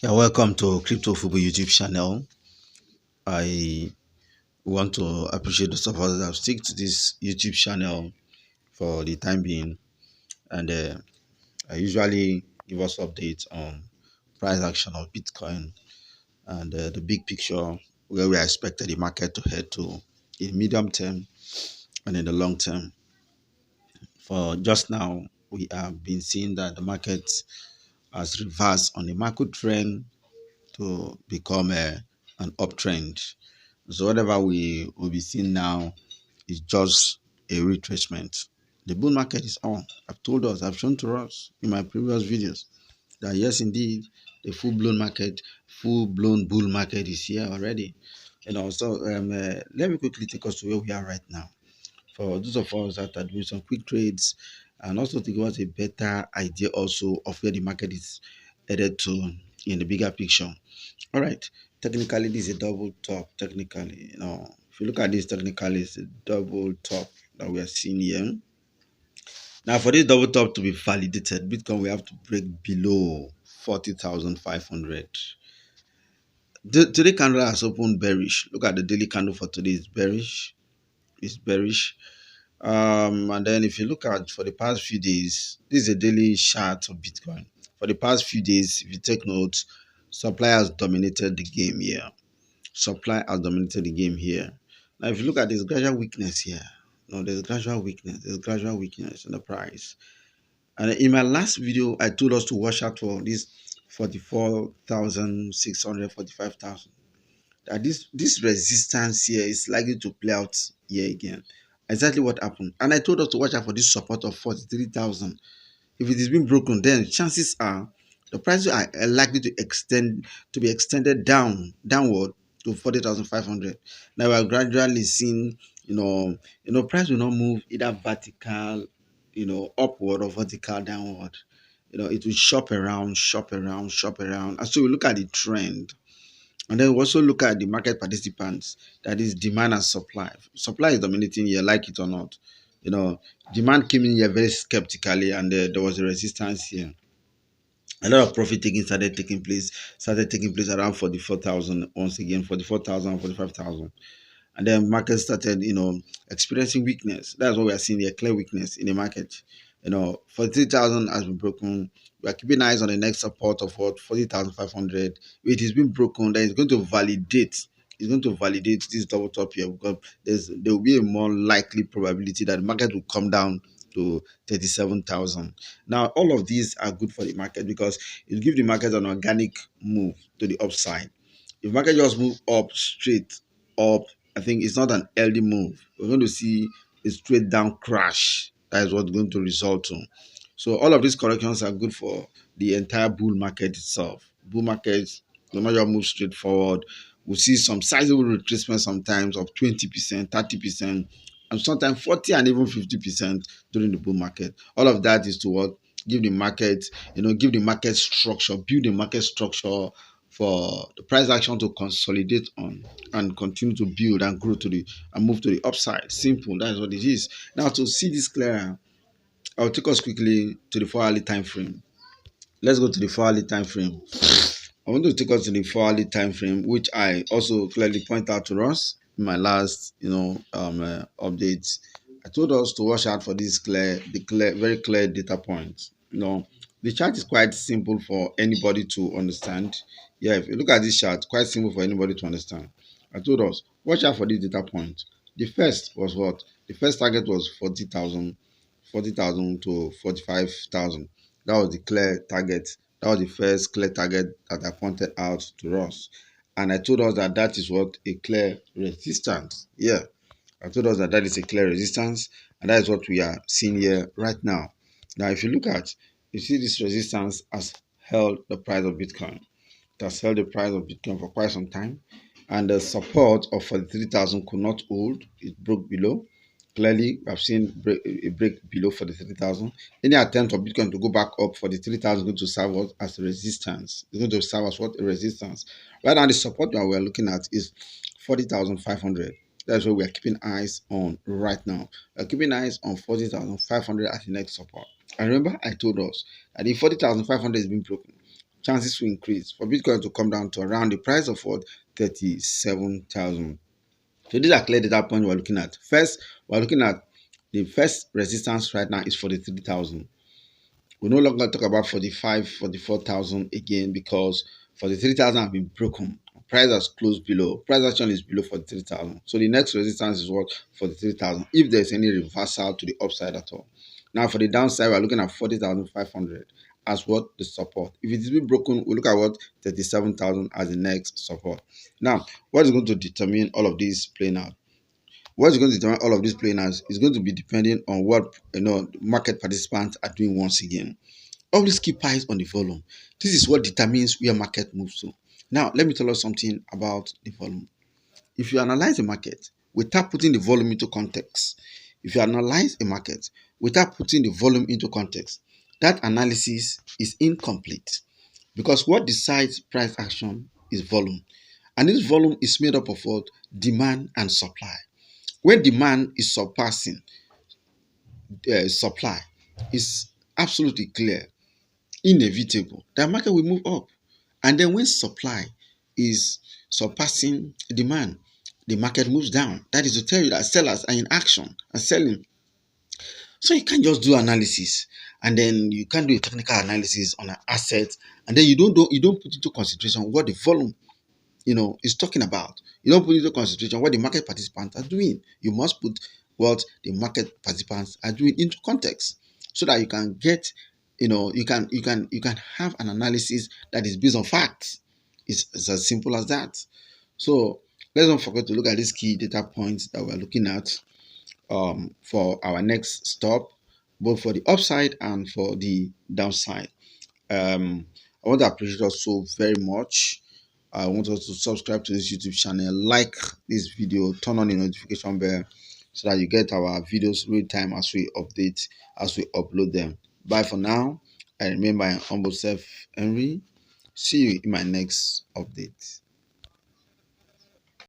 Yeah, welcome to Crypto Fubu YouTube channel. I want to appreciate the support that have stick to this YouTube channel for the time being, and I usually give us updates on price action of Bitcoin and the big picture where we expected the market to head to in medium term and in the long term. For just now, we have been seeing that the market has reversed on the macro trend to become an uptrend. So whatever we will be seeing now is just a retracement. The bull market is on. I've shown to us in my previous videos that yes, indeed, the full-blown bull market is here already. Let me quickly take us to where we are right now. For those of us that are doing some quick trades, and also to give us a better idea also of where the market is headed to in the bigger picture. All right. Technically, this is a double top. Technically, if you look at this technically, it's a double top that we are seeing here. Now, for this double top to be validated, Bitcoin we have to break below 40,500. Today candle has opened bearish. Look at the daily candle for today. It's bearish. It's bearish. And then if you look at for the past few days, this is a daily chart of Bitcoin. For the past few days, if you take note, supply has dominated the game here. Supply has dominated the game here. Now, if you look at this gradual weakness here, there's gradual weakness. There's gradual weakness in the price. And in my last video, I told us to watch out for this 44,600, 45,000. That this resistance here is likely to play out here again. Exactly what happened. And I told us to watch out for this support of 43,000. If it is being broken, then chances are the prices are likely to be extended downward to 40,500. Now we are gradually seeing, price will not move either vertical, upward or vertical downward. It will shop around, shop around, shop around. And so we look at the trend. And then we also look at the market participants, that is demand and supply. Supply is dominating here, like it or not. Demand came in here very skeptically, and there was a resistance here. A lot of profit taking started taking place around 44,000 once again, 44,000, 45,000. And then market started, experiencing weakness. That's what we are seeing here, clear weakness in the market. 43,000 has been broken. We are keeping eyes on the next support of what 40,500. If it is being broken, then it's going to validate. It's going to validate this double top here because there will be a more likely probability that the market will come down to 37,000. Now, all of these are good for the market because it gives the market an organic move to the upside. If market just move up straight up, I think it's not an healthy move. We're going to see a straight down crash. That is what's going to result to. So all of these corrections are good for the entire bull market itself. Bull markets, no matter move straight forward, we'll see some sizable retracement sometimes of 20%, 30%, and sometimes 40 and even 50% during the bull market. All of that is to what? Give the market structure, build the market structure for the price action to consolidate on and continue to build and grow and move to the upside. Simple, that is what it is. Now to see this clearer, I'll take us quickly to the 4-hourly time frame. Let's go to the 4-hourly time frame. I want to take us to the 4-hourly time frame, which I also clearly point out to us in my last, updates. I told us to watch out for this very clear data point. The chart is quite simple for anybody to understand. Yeah, if you look at this chart, quite simple for anybody to understand. I told us watch out for this data point. The first was what? The first target was 40,000 to 45,000. That was the clear target. That was the first clear target that I pointed out to us. And I told us that is what a clear resistance. Yeah, I told us that is a clear resistance. And that is what we are seeing here right now. Now, if you see this resistance has held the price of Bitcoin. It has held the price of Bitcoin for quite some time. And the support of 43,000 could not hold. It broke below. Clearly, we have seen a break below 43,000. Any attempt of Bitcoin to go back up 43,000 is going to serve us as a resistance. It's going to serve as what? A resistance. Right now, the support that we are looking at is 40,500. That's what we are keeping eyes on right now. We are keeping eyes on 40,500 as the next support. And remember, I told us that if 40,500 is being broken, chances will increase for Bitcoin to come down to around the price of what 37,000. So these are clear data points we're looking at. First, we're looking at the first resistance right now is 43,000. We no longer talk about 45, 44,000 again because 43,000 have been broken. Price has closed below. Price action is below 43,000. So the next resistance is what 43,000. If there's any reversal to the upside at all. Now for the downside, we're looking at 40,500 as what the support. If it is been broken, we look at what 37,000 as the next support. Now, what is going to determine all of these playing out? What is going to determine all of these playing out is going to be depending on what market participants are doing once again. Always keep eyes on the volume. This is what determines where market moves to. Now, let me tell you something about the volume. If you analyze the market without putting the volume into context, if you analyze a market without putting the volume into context, that analysis is incomplete because what decides price action is volume. And this volume is made up of what? Demand and supply. When demand is surpassing supply, is absolutely clear, inevitable, the market will move up. And then when supply is surpassing demand, the market moves down. That is to tell you that sellers are in action and selling. So you can't just do analysis and then you can't do a technical analysis on an asset and then you don't put into consideration what the volume is talking about. You don't put into consideration what the market participants are doing. You must put what the market participants are doing into context so that you can get, you can have an analysis that is based on facts. It's as simple as that. So let's not forget to look at these key data points that we're looking at for our next stop, both for the upside and for the downside. I want to appreciate us so very much. I want us to subscribe to this YouTube channel, like this video, turn on the notification bell so that you get our videos real time as we update, as we upload them. Bye for now. I remain my humble self, Henry. See you in my next update.